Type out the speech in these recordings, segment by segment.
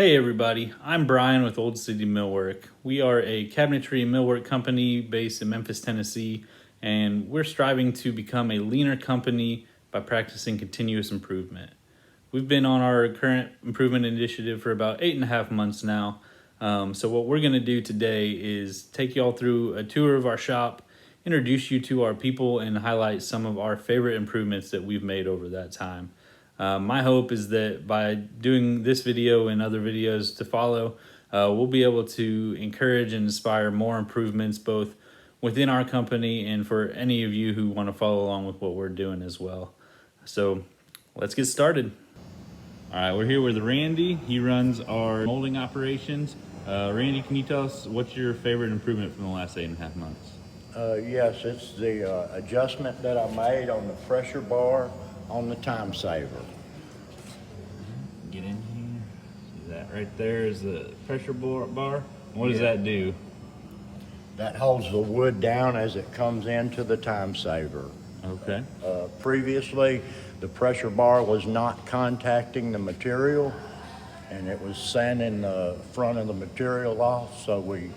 Hey everybody, I'm Brian with Old City Millwork. We are a cabinetry and millwork company based in Memphis, Tennessee, and we're striving to become a leaner company by practicing continuous improvement. We've been on our current improvement initiative for about 8.5 months now. So what we're going to do today is take y'all through a tour of our shop, introduce you to our people, and highlight some of our favorite improvements that we've made over that time. My hope is that by doing this video and other videos to follow, we'll be able to encourage and inspire more improvements both within our company and for any of you who want to follow along with what we're doing as well. So let's get started. All right, we're here with Randy. He runs our molding operations. Randy, can you tell us what's your favorite improvement from the last 8.5 months? Yes, it's the adjustment that I made on the pressure bar on the time saver. Get in here. See that right there is the pressure bar. What does that do? That holds the wood down as it comes into the time saver. Okay. Previously, the pressure bar was not contacting the material, and it was sanding the front of the material off, so we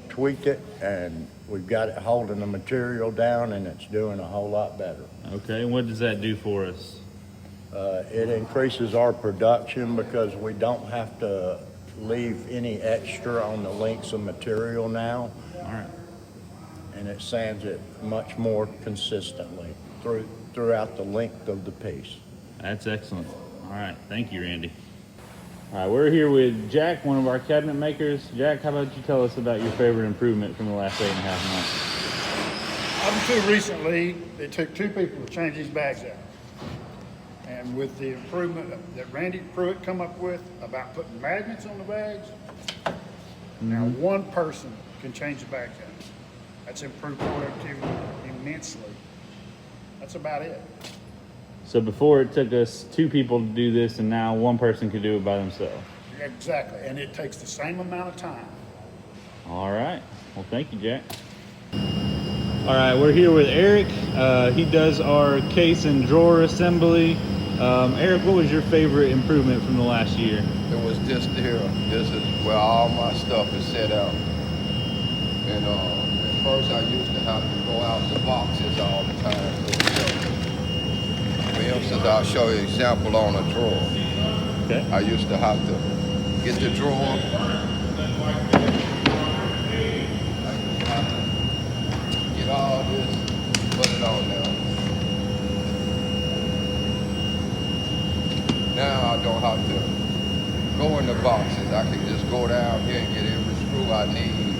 tweaked it, and we've got it holding the material down, and it's doing a whole lot better. Okay, and what does that do for us? It increases our production because we don't have to leave any extra on the links of material now. All right. And it sands it much more consistently throughout the length of the piece. That's excellent. All right, thank you, Randy. All right, we're here with Jack, one of our cabinet makers. Jack, how about you tell us about your favorite improvement from the last 8.5 months? Up until recently, it took two people to change these bags out. And with the improvement that Randy Pruitt come up with about putting magnets on the bags, now one person can change the bags out. That's improved productivity immensely. That's about it. So before it took us two people to do this, and now one person can do it by themselves. Exactly, and it takes the same amount of time. All right. Well, thank you, Jack. All right, we're here with Eric. He does our case and drawer assembly. Eric, what was your favorite improvement from the last year? It was just here. This is where all my stuff is set out. And at first I used to have to go out the boxes all the time. For instance, I'll show you an example on a drawer. Okay. I used to have to get the drawer. Get all this, put it on there. Now I don't have to go in the boxes. I can just go down here and get every screw I need.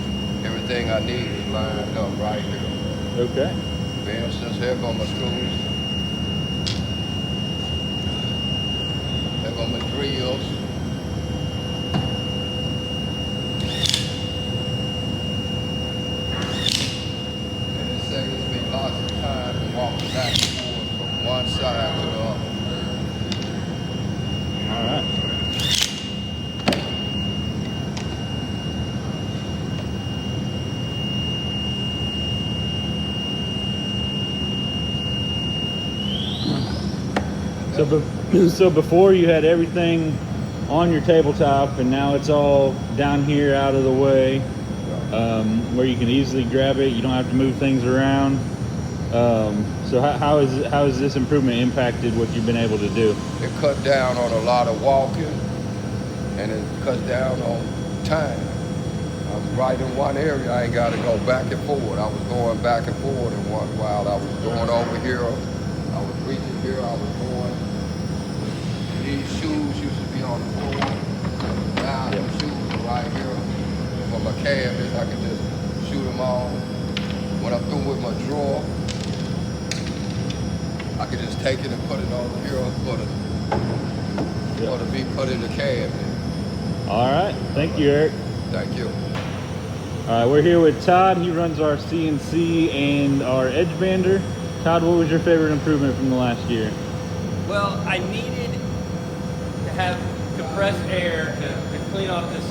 Everything I need is lined up right here. Okay. For instance, here go my screws. Here go my drills. And it saves me lots of time to walk back and forth from one side to the other. All right. So before you had everything on your tabletop, and now it's all down here out of the way, where you can easily grab it. You don't have to move things around. So how has this improvement impacted what you've been able to do? It cut down on a lot of walking, and it cuts down on time. I'm right in one area, I ain't got to go back and forward. I was going back and forward in one while I was going over here. I was reaching here, I was going. These shoes used to be on the floor. Now the shoes are right here. For my cabinets, I can just shoot them on. When I'm through with my drawer, I can just take it and put it over here for to be put in the cabinet. All right, thank you, Eric. Thank you. All right, we're here with Todd. He runs our CNC and our edge bander. Todd, what was your favorite improvement from the last year? Well, I needed to have compressed air to clean off this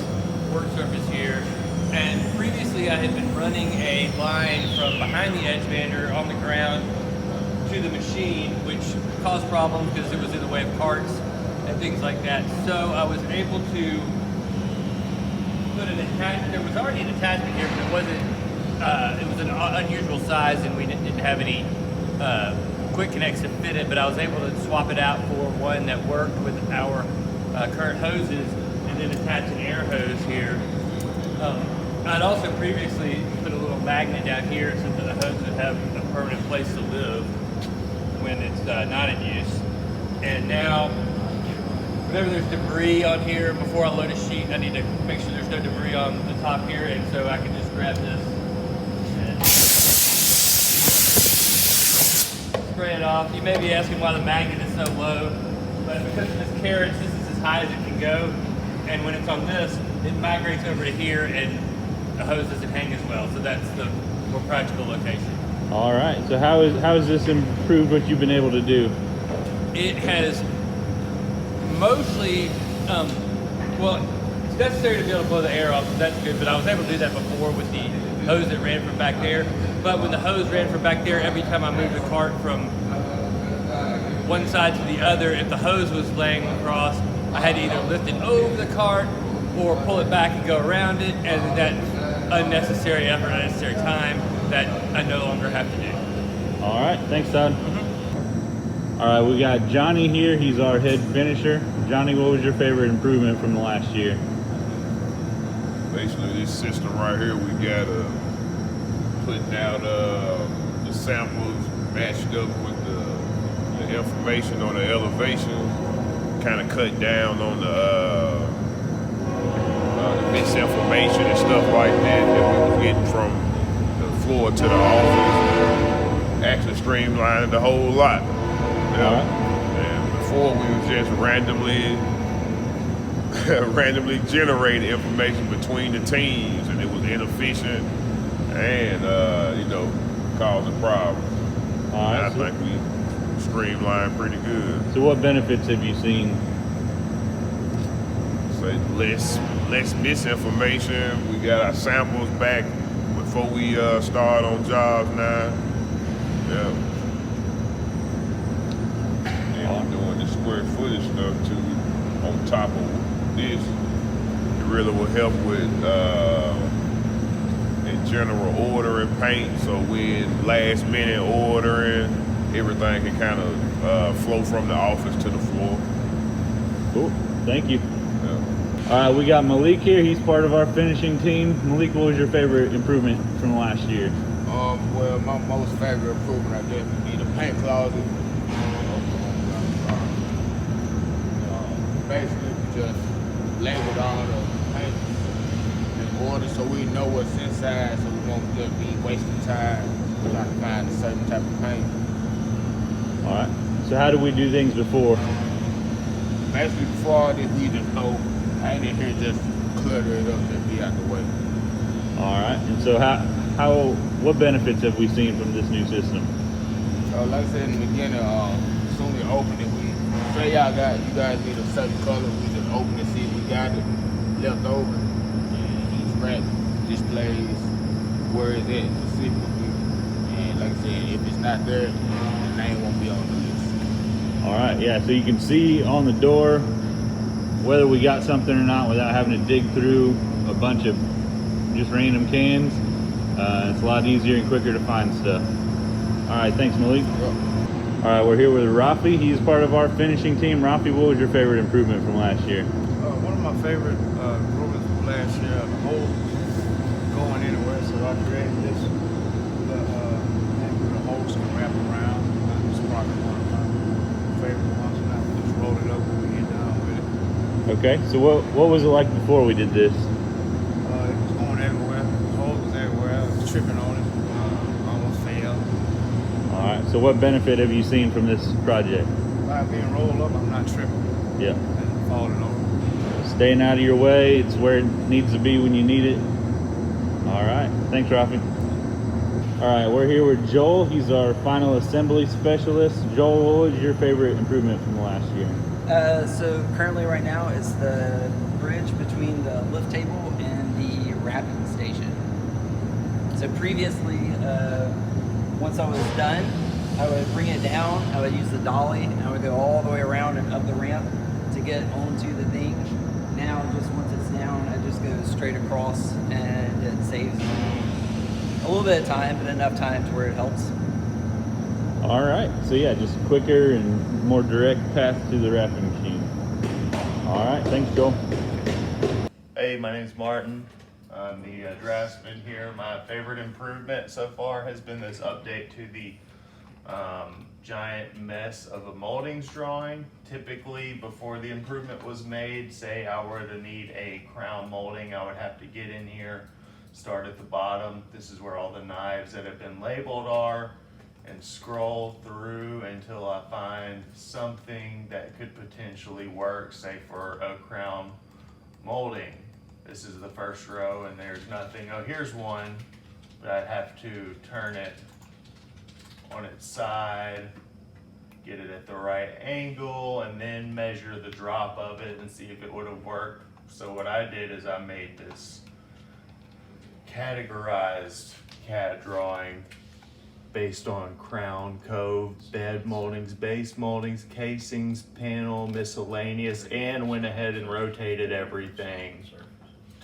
work surface here. And previously I had been running a line from behind the edge bander on the ground to the machine, which caused problems because it was in the way of carts and things like that. So I was able to put an attachment. There was already an attachment here, but it wasn't. It was an unusual size, and we didn't have any quick connects to fit it. But I was able to swap it out for one that worked with our current hoses, and then attach an air hose here. I'd also previously put a little magnet down here so that the hose would have a permanent place to live when it's not in use. And now, whenever there's debris on here, before I load a sheet, I need to make sure there's no debris on the top here, and so I can just grab this and spray it off. You may be asking why the magnet is so low, but because of this carriage, this is as high as it can go, and when it's on this, it migrates over to here, and the hose doesn't hang as well, so that's the more practical location. All right. So how has this improved what you've been able to do? It has mostly, well, it's necessary to be able to blow the air off, so that's good, but I was able to do that before with the hose that ran from back there. But when the hose ran from back there, every time I moved the cart from one side to the other, if the hose was laying across, I had to either lift it over the cart or pull it back and go around it, and that's unnecessary effort, unnecessary time that I no longer have to do. All right. Thanks, Todd. All right, we got Johnny here. He's our head finisher. Johnny, what was your favorite improvement from the last year? Basically, this system right here, we got putting out the samples matched up with the information on the elevation, kind of cut down on the misinformation and stuff like that we were getting from the floor to the office. Actually streamlining the whole lot. Yeah. And before we was just randomly generating information between the teams, and it was inefficient and causing problems. All right. I think we streamlined pretty good. So what benefits have you seen? So less misinformation. We got our samples back before we start on jobs now. Yeah. And we're doing the square footage stuff too on top of this. It really will help with in general ordering paint. So when last minute ordering, everything can kind of flow from the office to the floor. Cool. Thank you. Yeah. All right, we got Malik here. He's part of our finishing team. Malik, what was your favorite improvement from last year? Well, my most favorite improvement, I guess, would be the paint closet. Basically, we just labeled all the paint in order so we know what's inside, so we won't just be wasting time trying to find a certain type of paint. All right. So how do we do things before? Basically, before all this, we just throw paint in here, just clutter it up and be out the way. All right. And so what benefits have we seen from this new system? So like I said in the beginning, as soon as we open it, we say you guys need a certain color, we just open it, see if we got it left over, and each rack displays where it's at specifically. And like I said, if it's not there, the name won't be on the list. All right. Yeah. So you can see on the door whether we got something or not without having to dig through a bunch of just random cans. It's a lot easier and quicker to find stuff. All right, thanks, Malik. All right, we're here with Rafi. He's part of our finishing team. Rafi, what was your favorite improvement from last year? One of my favorite improvements from last year, the hole going anywhere, so I created this, the hose can wrap around. It's probably one of my favorite ones, and I just roll it up when we get done with it. Okay, so what was it like before we did this? It was going everywhere, the hose was everywhere, I was tripping on it, almost fell. All right, so what benefit have you seen from this project? By being rolled up, I'm not tripping Yeah. and falling over. Staying out of your way, it's where it needs to be when you need it. All right, thanks, Rafi. All right, we're here with Joel. He's our final assembly specialist. Joel, what was your favorite improvement from last year? So currently right now is the bridge between the lift table and the wrapping station. So previously, once I was done, I would bring it down, I would use the dolly, and I would go all the way around and up the ramp to get onto the thing. now, just once it's down, I just go straight across, and it saves me a little bit of time, but enough time to where it helps. All right, so yeah, just quicker and more direct path to the wrapping machine. All right, thanks, Joel. Hey, my name's Martin. I'm the draftsman here. My favorite improvement so far has been this update to the giant mess of a moldings drawing. Typically, before the improvement was made, say I were to need a crown molding, I would have to get in here, start at the bottom. This is where all the knives that have been labeled are, and scroll through until I find something that could potentially work, say for a crown molding. This is the first row and there's nothing. Oh, here's one, but I'd have to turn it on its side, get it at the right angle, and then measure the drop of it and see if it would have worked. So what I did is I made this categorized CAD drawing based on crown, cove, bed moldings, base moldings, casings, panel, miscellaneous, and went ahead and rotated everything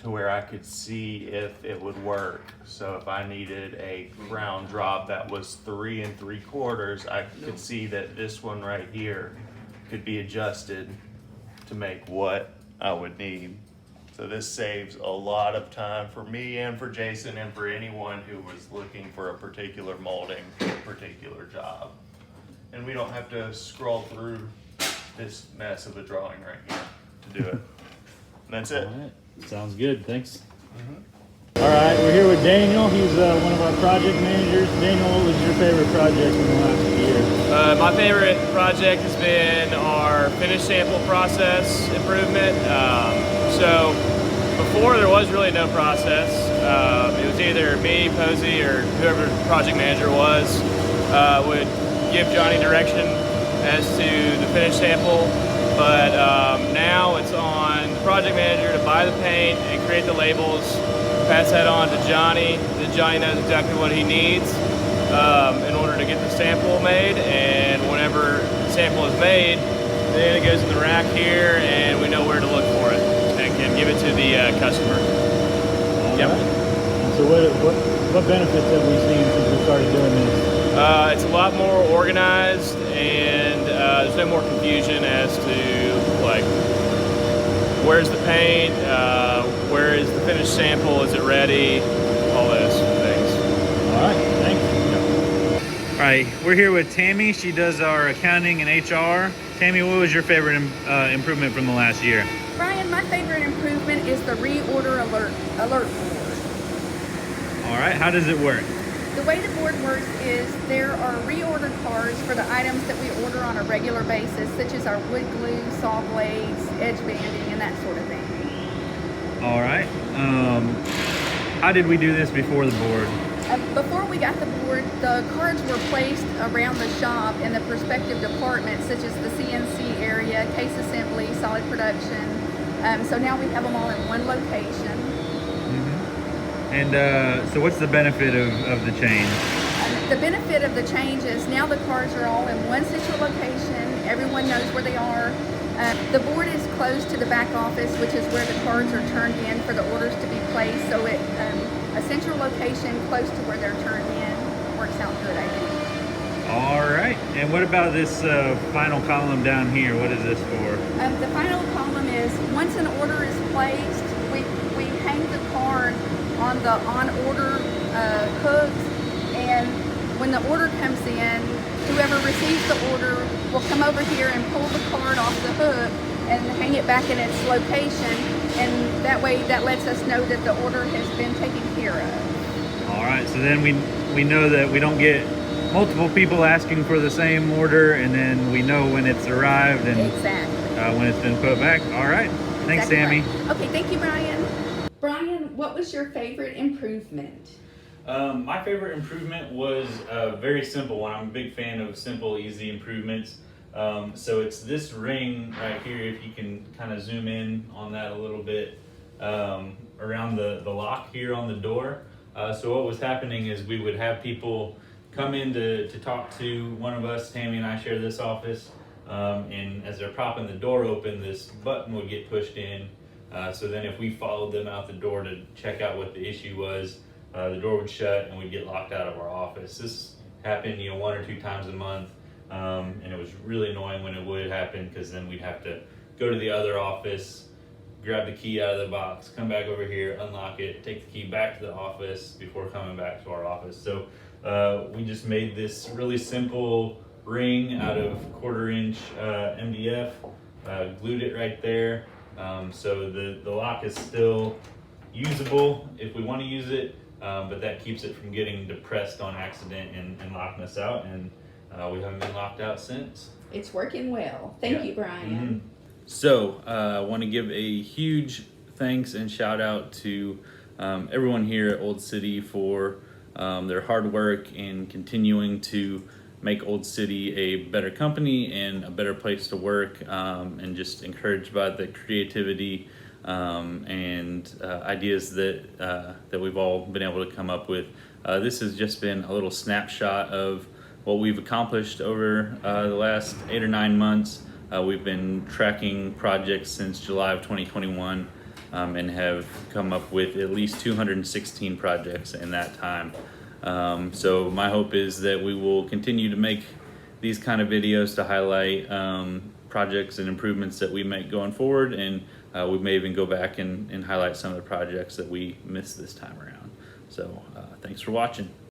to where I could see if it would work. So if I needed a crown drop that was 3 3/4, I could see that this one right here could be adjusted to make what I would need. So this saves a lot of time for me and for Jason and for anyone who was looking for a particular molding for a particular job. And we don't have to scroll through this mess of a drawing right here to do it. And that's it. All right, sounds good, thanks. All right, we're here with Daniel. He's one of our project managers. Daniel, what was your favorite project in the last year? My favorite project has been our finish sample process improvement. So before there was really no process. It was either me, Posey, or whoever the project manager was would give Johnny direction as to the finish sample. But now it's on the project manager to buy the paint and create the labels, pass that on to Johnny. Then Johnny knows exactly what he needs in order to get the sample made. And whenever the sample is made, then it goes in the rack here, and we know where to look for it and can give it to the customer. Yep. Right. So what benefits have we seen since we started doing this? It's a lot more organized, and there's no more confusion as to like where's the paint, where is the finished sample, is it ready, all those things. All right, thanks. All right, we're here with Tammy. She does our accounting and HR. Tammy, what was your favorite improvement from the last year? Brian, my favorite improvement is the reorder alert board. All right, how does it work? The way the board works is there are reordered cards for the items that we order on a regular basis, such as our wood glue, saw blades, edge banding, and that sort of thing. All right. How did we do this before the board? Before we got the board, the cards were placed around the shop in the prospective departments, such as the CNC area, case assembly, solid production. So now we have them all in one location. And so what's the benefit of the change? The benefit of the change is now the cards are all in one central location. Everyone knows where they are. The board is close to the back office, which is where the cards are turned in for the orders to be placed. So it a central location close to where they're turned in works out good, I think. All right. And what about this final column down here? What is this for? The final column is once an order is placed, we hang the card on the on-order hooks, and when the order comes in, whoever receives the order will come over here and pull the card off the hook and hang it back in its location, and that way that lets us know that the order has been taken care of. All right, so then we know that we don't get multiple people asking for the same order, and then we know when it's arrived and exactly when it's been put back. All right, thanks, exactly Sammy. right. Okay, thank you, Brian. Brian, what was your favorite improvement? My favorite improvement was a very simple one. I'm a big fan of simple, easy improvements. So it's this ring right here, if you can kind of zoom in on that a little bit, around the lock here on the door. So what was happening is we would have people come in to talk to one of us. Tammy and I share this office, and as they're propping the door open, this button would get pushed in, So then if we followed them out the door to check out what the issue was, the door would shut and we'd get locked out of our office. This happened, 1 or 2 times a month, and it was really annoying when it would happen, because then we'd have to go to the other office, grab the key out of the box, come back over here, unlock it, take the key back to the office before coming back to our office. So we just made this really simple ring out of 1/4 inch MDF, glued it right there. So the lock is still usable if we want to use it, but that keeps it from getting depressed on accident and locking us out, and we haven't been locked out since. It's working well. Thank you, Brian. Mhm. So I want to give a huge thanks and shout out to everyone here at Old City for their hard work in continuing to make Old City a better company and a better place to work, and just encouraged by the creativity and ideas that we've all been able to come up with. This has just been a little snapshot of what we've accomplished over the last 8 or 9 months. We've been tracking projects since July of 2021, and have come up with at least 216 projects in that time. So my hope is that we will continue to make these kind of videos to highlight projects and improvements that we make going forward, and we may even go back and highlight some of the projects that we missed this time around. So thanks for watching.